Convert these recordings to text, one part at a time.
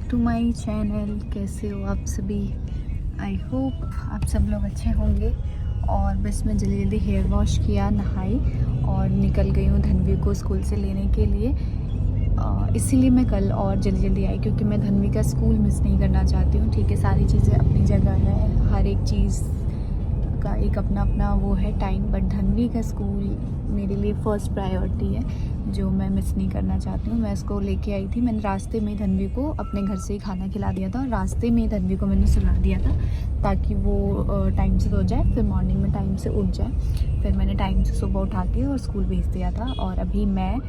To my channel. कैसे हो आप सभी? आई होप आप सब लोग अच्छे होंगे। और बस मैं जल्दी जल्दी हेयर वॉश किया, नहाई और निकल गई हूँ धनवी को स्कूल से लेने के लिए। इसीलिए मैं कल और जल्दी जल्दी आई क्योंकि मैं धनवी का स्कूल मिस नहीं करना चाहती हूँ। ठीक है, सारी चीज़ें अपनी जगह है, हर एक चीज़ का एक अपना अपना वो है टाइम, बट धनवी का स्कूल मेरे लिए फ़र्स्ट प्रायोरिटी है जो मैं मिस नहीं करना चाहती हूँ। मैं इसको लेके आई थी, मैंने रास्ते में धनवी को अपने घर से ही खाना खिला दिया था और रास्ते में धनवी को मैंने सुला दिया था ताकि वो टाइम से सो जाए, फिर मॉर्निंग में टाइम से उठ जाए। फिर मैंने टाइम से सुबह उठा के और स्कूल भेज दिया था। और अभी मैं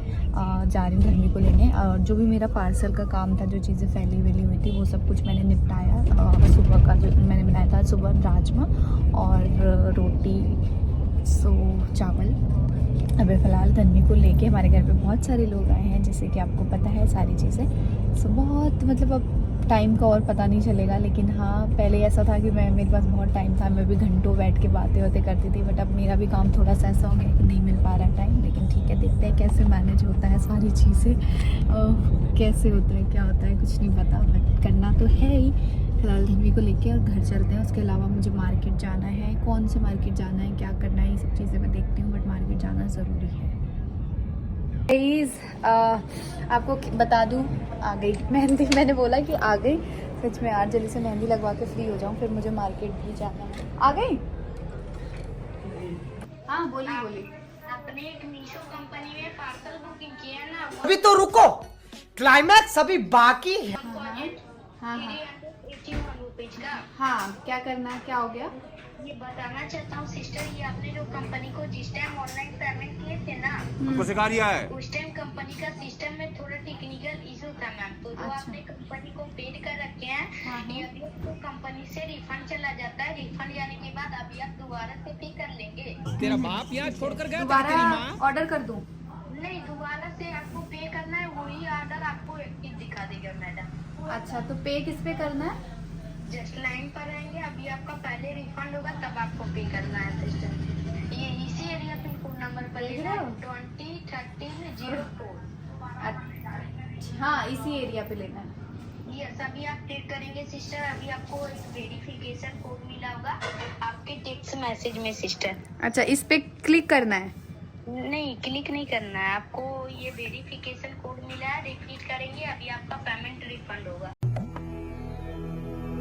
जा रही हूँ धनवी को लेने। और जो भी मेरा पार्सल का काम था, जो चीज़ें फैली वेली हुई थी, वो सब कुछ मैंने निपटाया। सुबह का जो मैंने बनाया था, सुबह राजमा और रोटी चावल। अभी फ़िलहाल धनवी को लेके हमारे घर पे बहुत सारे लोग आए हैं, जैसे कि आपको पता है सारी चीज़ें। सो बहुत मतलब अब टाइम का और पता नहीं चलेगा, लेकिन हाँ पहले ऐसा था कि मेरे पास बहुत टाइम था, मैं भी घंटों बैठ के बातें होते करती थी। बट अब मेरा भी काम थोड़ा सा ऐसा हो गया कि नहीं मिल पा रहा टाइम, लेकिन ठीक है, देखते हैं कैसे मैनेज होता है सारी चीज़ें। कैसे होता है, क्या होता है, कुछ नहीं पता, बट करना तो है ही। फिलहाल धनवी को लेके और घर चलते हैं। उसके अलावा मुझे मार्केट जाना है, कौन से मार्केट जाना है, क्या करना है, ये सब चीज़ें मैं देखती हूँ, बट मार्केट जाना ज़रूरी है। प्लीज़ आपको बता दूँ, आ गई मेहंदी। मैंने बोला कि आ गई, सच में यार, जल्दी से मेहंदी लगवा के फ्री हो जाऊँ, फिर मुझे मार्केट भी जाना है। आ गई? हाँ बोलिए बोलिए। आपने एक मीशो कंपनी में पार्सल बुकिंग किया ना, अभी तो रुको, क्लाइमैक्स अभी बाकी है। हाँ ₹381 का। हाँ, क्या करना है, क्या हो गया? ये बताना चाहता हूँ सिस्टर, ये आपने जो कंपनी को जिस टाइम ऑनलाइन पेमेंट किए थे ना, हमको सिखा रिया है। उस टाइम कंपनी का सिस्टम में थोड़ा टेक्निकल इशू था मैम। तो जो अच्छा। आपने कंपनी को पेड कर रखे हैं, हाँ। ये अभी आपको कंपनी से रिफंड चला जाता है। रिफंड जाने के बाद अभी आप दोबारा से पे कर लेंगे। तेरा बाप यहाँ छोड़कर गया था, दोबारा तेरी माँ। ऑर्डर कर दूँ? नहीं, दोबारा से आपको पे करना है, वही ऑर्डर आपको एक्टिव दिखा देगा मैडम। अच्छा, तो पे किस पे करना है? जस्ट लाइन पर रहेंगे, अभी आपका पहले रिफंड होगा तब आपको पे करना है सिस्टर। ये इसी एरिया पिन कोड नंबर पर लेना है 201304। हाँ, इसी एरिया पे लेना है। ये अभी आप पे करेंगे सिस्टर, अभी आपको एक वेरिफिकेशन कोड मिला होगा आपके टेक्स्ट मैसेज में सिस्टर। अच्छा, इस पे क्लिक करना है? नहीं, क्लिक नहीं करना है आपको, ये वेरिफिकेशन कोड मिला है, रिपीट करेंगे अभी आपका पेमेंट रिफंड होगा।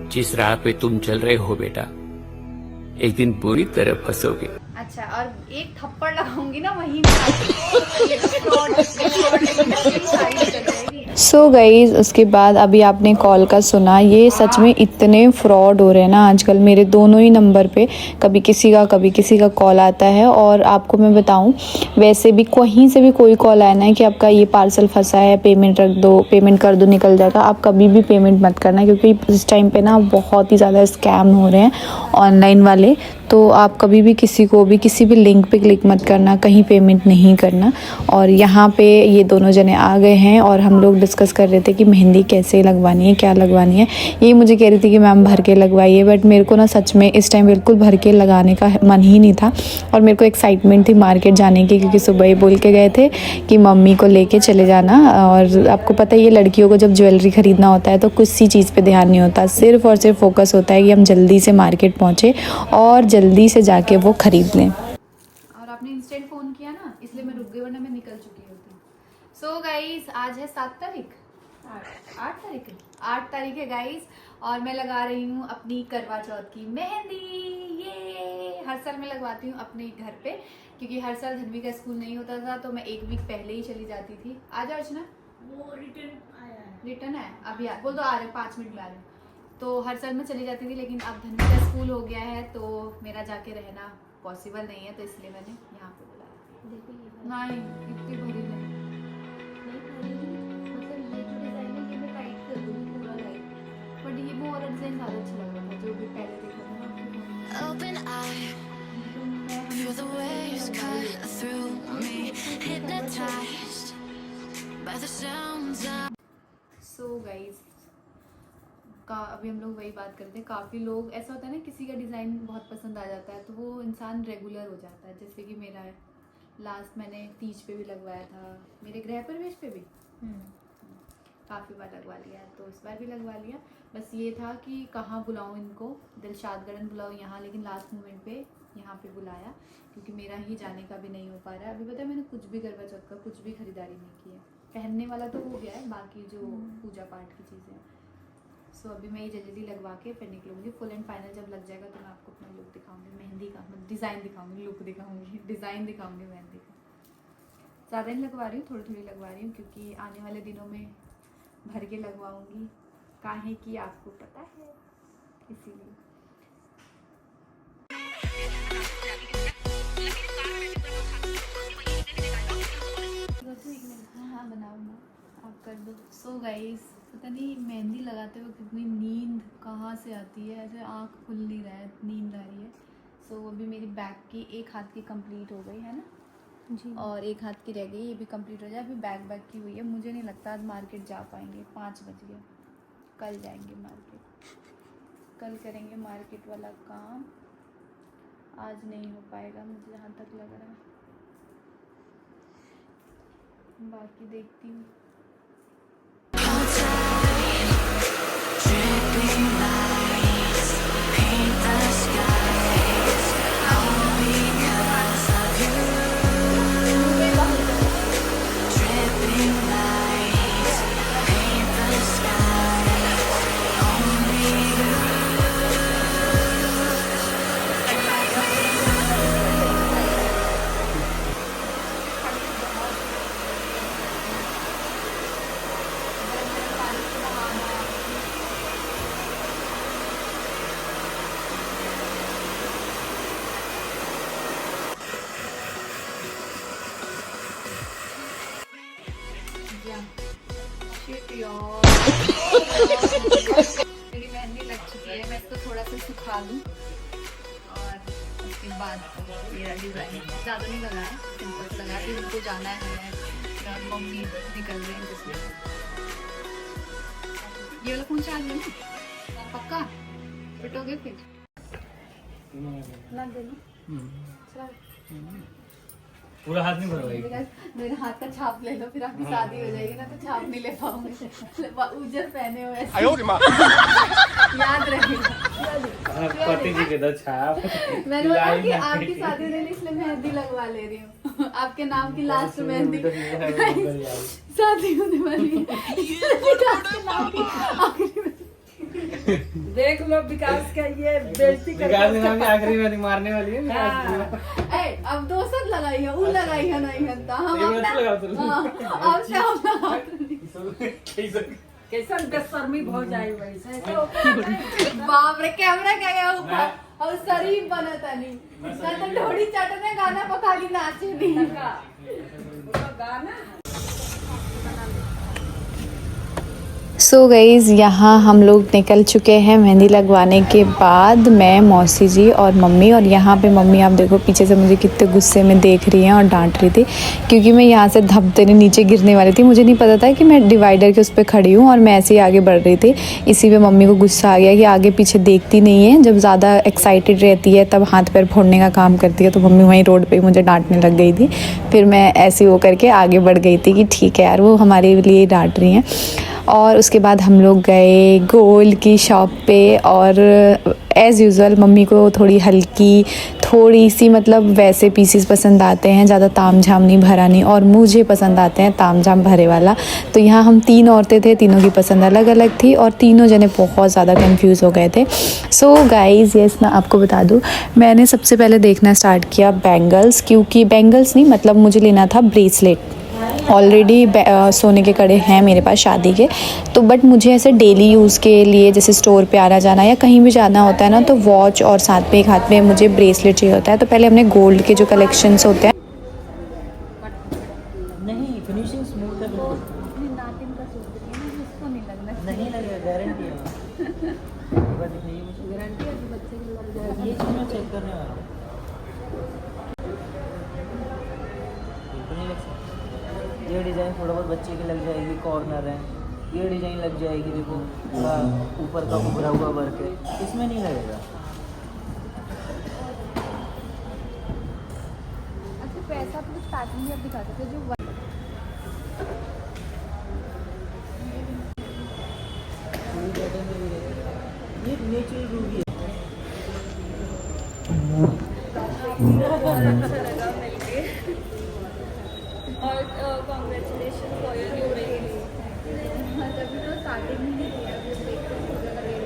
जिस राह पे तुम चल रहे हो बेटा, एक दिन बुरी तरह फंसोगे। अच्छा, और एक थप्पड़ लगाऊंगी ना वहीं पे। सो गाइज, उसके बाद अभी आपने कॉल का सुना, ये सच में इतने फ्रॉड हो रहे हैं ना आजकल मेरे दोनों ही नंबर पे, कभी किसी का कॉल आता है। और आपको मैं बताऊं, वैसे भी कहीं से भी कोई कॉल आया ना कि आपका ये पार्सल फंसा है, पेमेंट रख दो, पेमेंट कर दो, निकल जाएगा, आप कभी भी पेमेंट मत करना, क्योंकि इस टाइम पे ना बहुत ही ज़्यादा स्कैम हो रहे हैं ऑनलाइन वाले। तो आप कभी भी किसी को भी किसी भी लिंक पे क्लिक मत करना, कहीं पेमेंट नहीं करना। और यहाँ पे ये दोनों जने आ गए हैं और हम लोग डिस्कस कर रहे थे कि मेहंदी कैसे लगवानी है, क्या लगवानी है। ये मुझे कह रही थी कि मैम भर के लगवाइए, बट मेरे को ना सच में इस टाइम बिल्कुल भर के लगाने का मन ही नहीं था। और मेरे को एक्साइटमेंट थी मार्केट जाने की, क्योंकि सुबह ही बोल के गए थे कि मम्मी को लेके चले जाना। और आपको पता है, ये लड़कियों को जब ज्वेलरी ख़रीदना होता है तो किसी चीज़ पर ध्यान नहीं होता, सिर्फ और सिर्फ फोकस होता है कि हम जल्दी से मार्केट पहुँचे और जल्दी से जाके वो ख़रीद लें। और आपने इंस्टेंट फ़ोन किया ना, इसलिए मैं रुक गई, वरना मैं निकल चुकी होती। सो गाइस, आज है 7 तारीख, 8 तारीख है गाइस। और मैं लगा रही हूँ अपनी करवा चौथ की मेहंदी। ये हर साल मैं लगवाती हूँ अपने घर पे, क्योंकि हर साल धनवी का स्कूल नहीं होता था तो मैं 1 वीक पहले ही चली जाती थी। आ जाओ अर्चना, वो रिटर्न है अभी, बोल दो आ रहे, 5 मिनट में आ रहे। तो हर साल मैं चली जाती थी, लेकिन अब धनवी का स्कूल हो गया है तो मेरा जाके रहना पॉसिबल नहीं है, तो इसलिए मैंने यहाँ पे बुलाया। नहीं, इतनी भरी नहीं, मतलब ये जो डिज़ाइन है ये मैं टाइट कर दूँगी पूरा लाइट, बट ये वो वाला डिज़ाइन ज़्यादा अच्छा लग रहा था जो भी पहले देखा था ना। Open eye, feel the waves cut through me, hypnotized by the sounds of. So guys, अभी हम लोग वही बात करते हैं। काफ़ी लोग ऐसा होता है ना, किसी का डिज़ाइन बहुत पसंद आ जाता है तो वो इंसान रेगुलर हो जाता है, जैसे कि मेरा है। लास्ट मैंने तीज पे भी लगवाया था, मेरे गृह प्रवेश पे भी। काफ़ी बार लगवा लिया है, तो इस बार भी लगवा लिया। बस ये था कि कहाँ बुलाऊँ इनको, दिलशाद गार्डन बुलाऊँ यहाँ, लेकिन लास्ट मोमेंट पे यहाँ पे बुलाया क्योंकि मेरा ही जाने का भी नहीं हो पा रहा है। अभी पता है मैंने कुछ भी करवा चौथ का कुछ भी खरीदारी नहीं की है, पहनने वाला तो हो गया है, बाकी जो पूजा पाठ की चीज़ें हैं। सो अभी मैं ये जल्दी लगवा के फिर निकलूँगी। फुल एंड फाइनल जब लग जाएगा तो मैं आपको अपना लुक दिखाऊंगी, मेहंदी का डिज़ाइन दिखाऊंगी, लुक दिखाऊंगी, डिज़ाइन दिखाऊंगी मेहंदी का। ज़्यादा नहीं लगवा रही हूँ, थोड़ी थोड़ी लगवा रही हूँ क्योंकि आने वाले दिनों में भर के लगवाऊंगी, काहे कि आपको पता है, इसीलिए। हाँ बनाओ ना, आप कर दो। सो गाइस, पता नहीं मेहंदी लगाते हुए कितनी नींद कहाँ से आती है, ऐसे आँख खुल नहीं रहा है, नींद आ रही है। सो अभी मेरी बैक की एक हाथ की कंप्लीट हो गई है ना जी, और एक हाथ की रह गई, ये भी कंप्लीट हो जाए। अभी बैक की हुई है। मुझे नहीं लगता आज मार्केट जा पाएंगे, 5 बज गए। कल जाएंगे मार्केट, कल करेंगे मार्केट वाला काम, आज नहीं हो पाएगा मुझे जहाँ तक लग रहा है। बाकी देखती हूँ। मेरी मेहंदी लग चुकी है, मैं इसको थोड़ा सा सुखा लूँ और उसके बाद मेरा डिज़ाइन ज़्यादा नहीं लगाया, सिंपल लगा के उनको जाना है। मम्मी निकल रहे हैं जिसमें ये वाला कौन सा आदमी पक्का पिटोगे फिर ना देना पूरा हाथ नहीं भरवाएगी। मेरे हाथ का छाप ले लो, फिर आपकी शादी हो जाएगी ना तो छाप नहीं ले पाऊंगे। उजर पहने हुए याद रखेगा पति जी के छाप। मैंने बोला कि आपकी शादी हो रही है इसलिए मेहंदी लगवा ले रही हूँ, आपके नाम की लास्ट मेहंदी शादी होने वाली है। देख लो विकास का ये बेइज्जती विकास के नाम की आखिरी मेहंदी मारने वाली है। अब दोस्त लगाई है, वो लगाई है नहीं हंता हम कैसा बेशर्मी हो जाए वैसे। बाप रे, कैमरा क्या गया ऊपर और शरीफ बना था नहीं तो ढोड़ी चटने गाना पका ली नाचे नहीं का गाना। सो गाइज़, यहाँ हम लोग निकल चुके हैं मेहंदी लगवाने के बाद, मैं, मौसी जी और मम्मी। और यहाँ पे मम्मी आप देखो पीछे से मुझे कितने गुस्से में देख रही हैं और डांट रही थी क्योंकि मैं यहाँ से धपते नीचे गिरने वाली थी। मुझे नहीं पता था कि मैं डिवाइडर के उस पर खड़ी हूँ और मैं ऐसे ही आगे बढ़ रही थी। इसी पे मम्मी को गुस्सा आ गया कि आगे पीछे देखती नहीं है, जब ज़्यादा एक्साइटेड रहती है तब हाथ पैर फोड़ने का काम करती है। तो मम्मी वहीं रोड पर मुझे डांटने लग गई थी। फिर मैं ऐसी वो करके आगे बढ़ गई थी कि ठीक है यार, वो हमारे लिए डांट रही हैं। और उसके बाद हम लोग गए गोल्ड की शॉप पे और एज़ यूज़ुअल मम्मी को थोड़ी हल्की थोड़ी सी मतलब वैसे पीसीस पसंद आते हैं, ज़्यादा ताम झाम नहीं भरा नहीं, और मुझे पसंद आते हैं ताम झाम भरे वाला। तो यहाँ हम 3 औरतें थे, तीनों की पसंद अलग अलग थी और तीनों जने बहुत ज़्यादा कंफ्यूज हो गए थे। सो गाइज़, यस मैं आपको बता दूँ, मैंने सबसे पहले देखना स्टार्ट किया बैंगल्स, क्योंकि बैंगल्स नहीं मतलब मुझे लेना था ब्रेसलेट। ऑलरेडी सोने के कड़े हैं मेरे पास शादी के, तो बट मुझे ऐसे डेली यूज़ के लिए जैसे स्टोर पे आना जाना या कहीं भी जाना होता है ना, तो वॉच और साथ में एक हाथ में मुझे ब्रेसलेट चाहिए होता है। तो पहले हमने गोल्ड के जो कलेक्शंस होते हैं नहीं, फिनिशिंग स्मूथ है बिल्कुल। नहीं लगेगा, गारंटी है। ये चीज़ मैं चेक करने वाला हूँ। ये डिज़ाइन थोड़ा बहुत बच्चे की लग जाएगी, कॉर्नर है। ये डिज़ाइन लग जाएगी, देखो ऊपर का उभरा हुआ वर्क है, इसमें नहीं लगेगा। अच्छा, पैसा तो स्टार्टिंग में आप दिखा सकते जो नेचुरल रूबी है। अच्छा लगा मिलके और congratulation for your new baby. तभी तो स्टार्टिंग ही नहीं किया, फिर देखते हैं हो जाएगा रेट।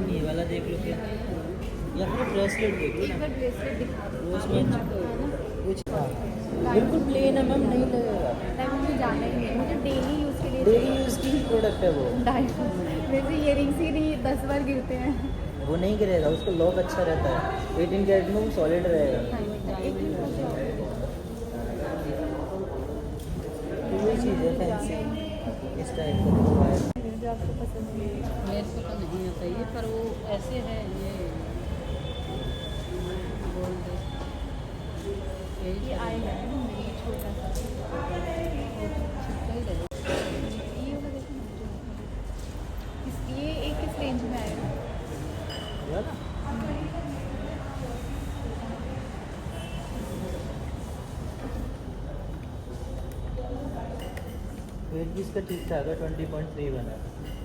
ये वाला देख लो क्या, या फिर ब्रेसलेट देख लो एक ना, बार ब्रेसलेट दिखा दो। वो इसमें कुछ बिल्कुल प्लेन है मैम, नहीं लगेगा। नहीं मुझे जाना ही नहीं है, मुझे डेली यूज़ के लिए डेली यूज़ की प्रोडक्ट है वो। वैसे इयरिंग्स ही नहीं 10 बार गिरते हैं। वो नहीं गिरेगा, उसका लॉक अच्छा रहता है, 18 कैरेट में वो सॉलिड रहेगा। एक ही वही चीज़ है फैंसी इस टाइप का। जो आपको पसंद है। मेरे को तो नहीं आता ये, पर वो ऐसे है ये गोल्ड ये आए है मेरी छोटा सा ये वाला देखो ना, ये एक किस रेंज में आएगा? वेट भी इसका ठीक ठाक है, 20.31 है।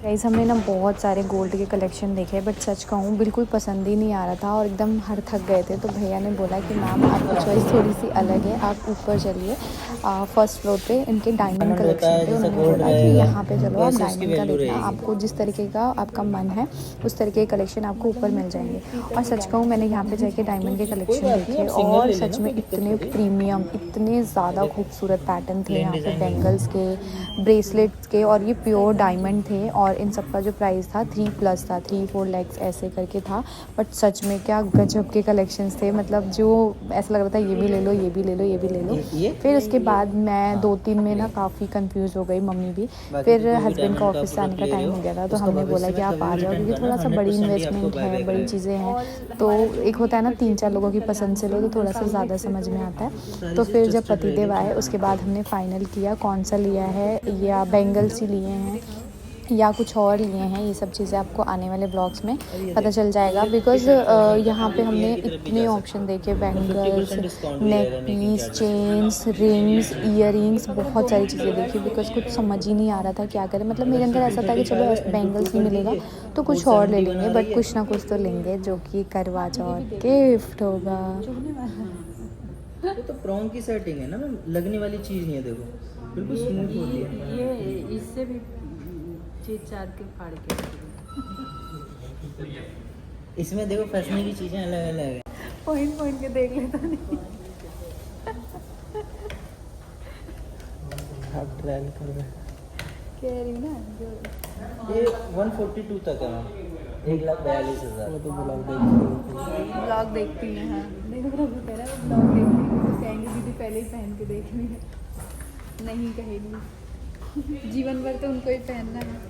गाइस हमने ना बहुत सारे गोल्ड के कलेक्शन देखे, बट सच कहूँ बिल्कुल पसंद ही नहीं आ रहा था और एकदम हर थक गए थे। तो भैया ने बोला कि मैम आपकी चॉइस थोड़ी सी अलग है, आप ऊपर चलिए फर्स्ट फ्लोर पे इनके डायमंड कलेक्शन थे। उन्होंने बोला कि यहाँ पे चलो आप डायमंड का देखना, आपको जिस तरीके का आपका मन है उस तरीके के कलेक्शन आपको ऊपर मिल जाएंगे। और सच कहूँ मैंने यहाँ पे जाके डायमंड के कलेक्शन देखे और सच में इतने प्रीमियम, इतने ज़्यादा खूबसूरत पैटर्न थे यहाँ पे, बैंगल्स के, ब्रेसलेट्स के, और ये प्योर डायमंड थे। और इन सब का जो प्राइस था 3+ था, 3-4 lakhs ऐसे करके था। बट सच में क्या गजब के कलेक्शंस थे, मतलब जो ऐसा लग रहा था ये भी ले लो, ये भी ले लो, ये भी ले लो। फिर उसके बाद मैं 2-3 में ना काफ़ी कंफ्यूज हो गई, मम्मी भी। फिर हस्बैंड का ऑफिस से आने का टाइम हो गया था, तो हमने बोला कि आप आ जाओ, क्योंकि थोड़ा सा बड़ी इन्वेस्टमेंट है, बड़ी चीज़ें हैं। तो एक होता है ना 3-4 लोगों की पसंद से लो तो थोड़ा सा ज़्यादा समझ में आता है। तो फिर जब पतिदेव आए उसके बाद हमने फाइनल किया कौन सा लिया है, या बैंगल्स ही लिए हैं या कुछ और लिए हैं। ये सब चीज़ें आपको आने वाले ब्लॉग्स में पता चल जाएगा, बिकॉज़ यहाँ पे हमने इतने ऑप्शन देखे, bangles, neck piece, chains, rings, earrings, बहुत सारी चीज़ें देखी। बिकॉज़ कुछ समझ ही नहीं आ रहा था क्या करें। मतलब मेरे अंदर ऐसा था कि चलो बैंगल्स नहीं मिलेगा तो कुछ और ले लेंगे, बट कुछ ना कुछ तो लेंगे जो कि करवा चौथ गिफ्ट होगा। ये तो प्रॉन्ग की सेटिंग है ना मैम, लगने वाली चीज़ नहीं है, देखो बिल्कुल स्मूथ होती है। ये इससे भी चीज चार के फाड़ के इसमें देखो फंसने की चीज़ें अलग अलग है। पॉइंट के देख लेता नहीं। आप ट्रायल कर रहे हैं। कह रही ना जो ये 142 तक है मैम, 1,42,000। वो तो ब्लॉग देखती हैं। हाँ मेरे प्रभु कह रहा है ब्लॉग देखती है, तो कहेंगे दीदी पहले ही पहन के देख ली है। नहीं कहेगी, जीवन भर तो उनको ही पहनना है।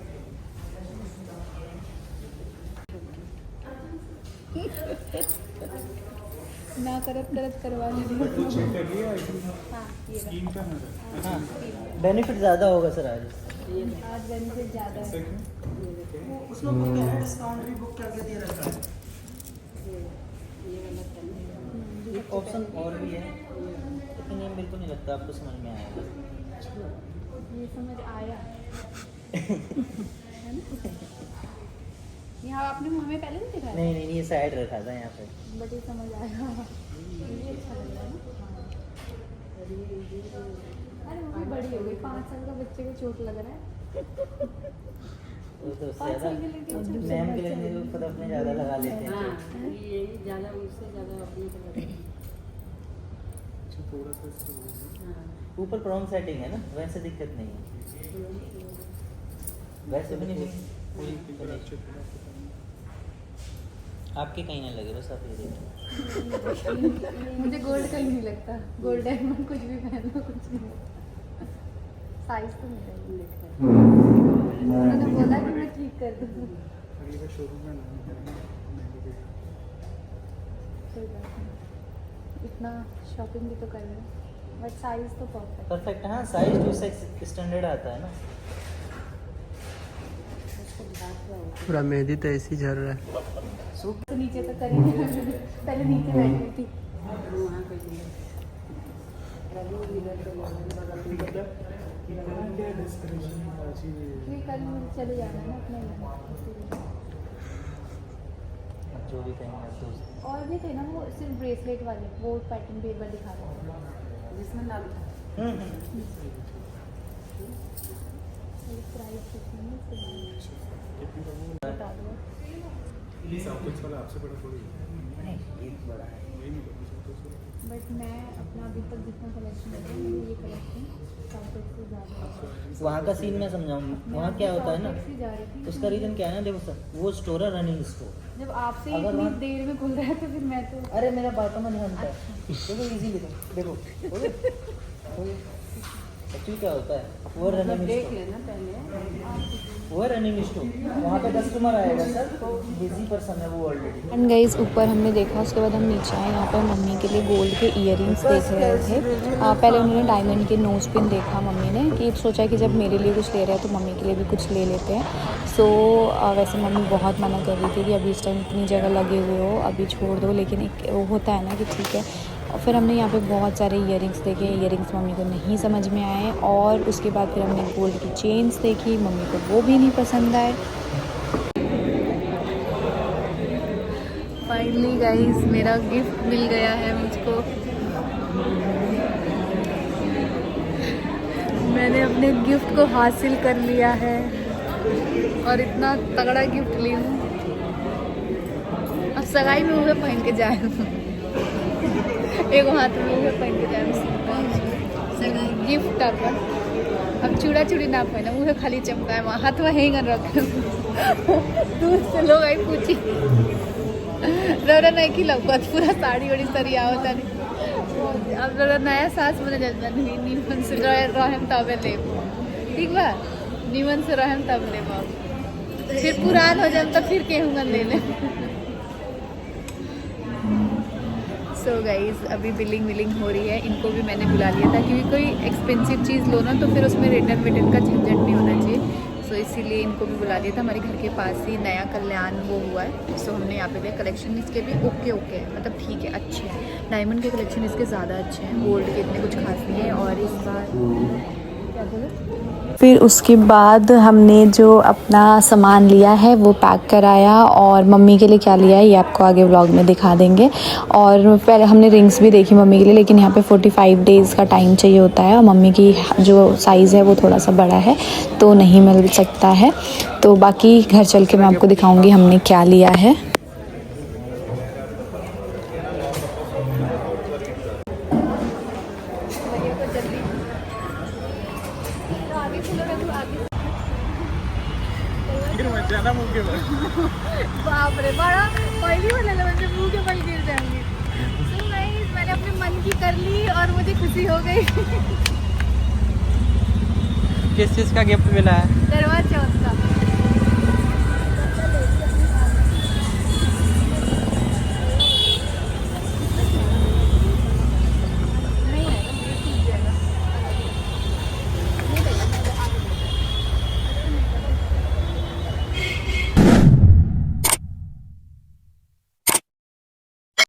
ना करत करवा लीजिए। हाँ ये हाँ बेनिफिट ज़्यादा होगा सर आज बेनिफिट ज़्यादा है। उसमें डिस्काउंट भी बुक करके दे रखा है। एक ऑप्शन और भी है, लेकिन ये मेरे को नहीं लगता आपको समझ में आएगा। ये समझ आया यहाँ आपने हमें पहले नहीं दिखाया? नहीं नहीं ये साइड रखा था यहाँ पे। बट ये समझ आया, ये अच्छा लग रहा है ना। अरे वो भी बड़ी हो गई, 5 साल का बच्चे को चोट लग रहा है। वो तो उससे 5 साल ज़्यादा के लड़के को चोट मैम के लिए तो खुद अपने ज़्यादा लगा लेते हैं। हाँ यही ज़्यादा, उससे ज़्यादा अपनी को लगता है। हाँ ऊपर प्रॉन्ग सेटिंग है ना, वैसे दिक्कत नहीं है, वैसे भी नहीं पूरी आपके कहीं ना लगे, बस आप ये देखो। मुझे गोल्ड का ही नहीं लगता, गोल्ड डायमंड कुछ भी पहन लो कुछ नहीं। साइज तो मेरा ही लिखा है, उन्होंने बोला कि मैं ठीक कर दूँ। कोई बात नहीं, इतना शॉपिंग भी तो कर रहे हैं, बट साइज तो परफेक्ट। परफेक्ट हाँ, साइज टू साइज स्टैंडर्ड आता है ना। पूरा मेहंदी तो ऐसे ही झड़ रहा है। तो नीचे तो करेंगे, पहले नीचे बैठी थी। वहाँ कोई कल चले जाना ना अपने जो भी कहेंगे आप दोस्त। और भी थे ना वो सिर्फ ब्रेसलेट वाले, वो पैटर्न भी एक बार दिखा रहे थे जिसमें नाम था। प्राइस कितनी बता दो। नहीं एक बड़ा है। बट मैं अपना अभी तक जितना कलेक्शन है मुझे ये कलेक्शन साउथ से ज़्यादा वहाँ का सीन मैं समझाऊँ, वहाँ क्या होता है ना, जा रही थी। उसका रीज़न क्या है ना, देखो सर वो स्टोर है रनिंग स्टोर। जब आपसे अगर इतनी वहाँ- देर में खुल रहा है तो फिर मैं तो अरे मेरा बातों में ध्यान था, देखो इजीली देखो एक्चुअली क्या होता है, वो रनिंग देख स्टोर, लेना पहले। वो रनिंग स्टोर, वहाँ पे कस्टमर आएगा सर तो बिजी पर्सन है वो ऑलरेडी। एंड गाइस ऊपर हमने देखा, उसके बाद हम नीचे आए। यहाँ पर मम्मी के लिए गोल्ड के इयररिंग्स देख रहे थे। पहले उन्होंने डायमंड के नोज पिन देखा मम्मी ने, कि सोचा कि जब मेरे लिए कुछ ले रहे हैं तो मम्मी के लिए भी कुछ ले लेते हैं। सो वैसे मम्मी बहुत मना कर रही थी कि अभी इस टाइम इतनी जगह लगे हुए हो, अभी छोड़ दो, लेकिन एक वो होता है ना कि ठीक है। और फिर हमने यहाँ पे बहुत सारे इयररिंग्स देखे, इयररिंग्स मम्मी को नहीं समझ में आए। और उसके बाद फिर हमने गोल्ड की चेन्स देखी, मम्मी को वो भी नहीं पसंद आए। फाइनली गाइस मेरा गिफ्ट मिल गया है मुझको। मैंने अपने गिफ्ट को हासिल कर लिया है और इतना तगड़ा गिफ्ट ली हूँ। अब सगाई में मुझे पहन के जाए, एक हाथ में मुझे पहन के जाए सगाई गिफ्ट का। अब चूड़ा चूड़ी ना पहना, मुझे खाली चमकाए, वहाँ हाथ में हैंगर रख दूर से लोग आई पूछी रौरा नहीं की लगभग पूरा साड़ी वाड़ी सरिया होता नहीं। अब रौरा नया सास बने जाता नहीं, नीमन से रहम तबे ले, ठीक बा, नीमन से रहम तब ले, फिर पुरान हो जाए तो फिर केहूँगा ले ले। सो गाइज अभी बिलिंग विलिंग हो रही है, इनको भी मैंने बुला लिया था क्योंकि कोई एक्सपेंसिव चीज़ लो ना तो फिर उसमें रिटर्न विटर्न का झंझट नहीं होना चाहिए। सो इसीलिए इनको भी बुला लिया था। हमारे घर के पास ही नया कल्याण वो हुआ है, सो हमने यहाँ पे लिया। कलेक्शन इसके भी ओके है, मतलब ठीक है, अच्छे हैं। डायमंड के कलेक्शन इसके ज़्यादा अच्छे हैं, गोल्ड के इतने कुछ खास नहीं है। और इस बार क्या बोले, फिर उसके बाद हमने जो अपना सामान लिया है वो पैक कराया। और मम्मी के लिए क्या लिया है ये आपको आगे व्लॉग में दिखा देंगे। और पहले हमने रिंग्स भी देखी मम्मी के लिए, लेकिन यहाँ पे 45 डेज़ का टाइम चाहिए होता है और मम्मी की जो साइज़ है वो थोड़ा सा बड़ा है तो नहीं मिल सकता है। तो बाकी घर चल के मैं आपको दिखाऊँगी हमने क्या लिया है। बाप रे, बड़ा पहली वाला मुझे मुंह के बल गिर जाएंगे। तो गाइस मैंने अपने मन की कर ली और मुझे खुशी हो गई। किस चीज़ का गिफ्ट मिला है? करवा चौथ का।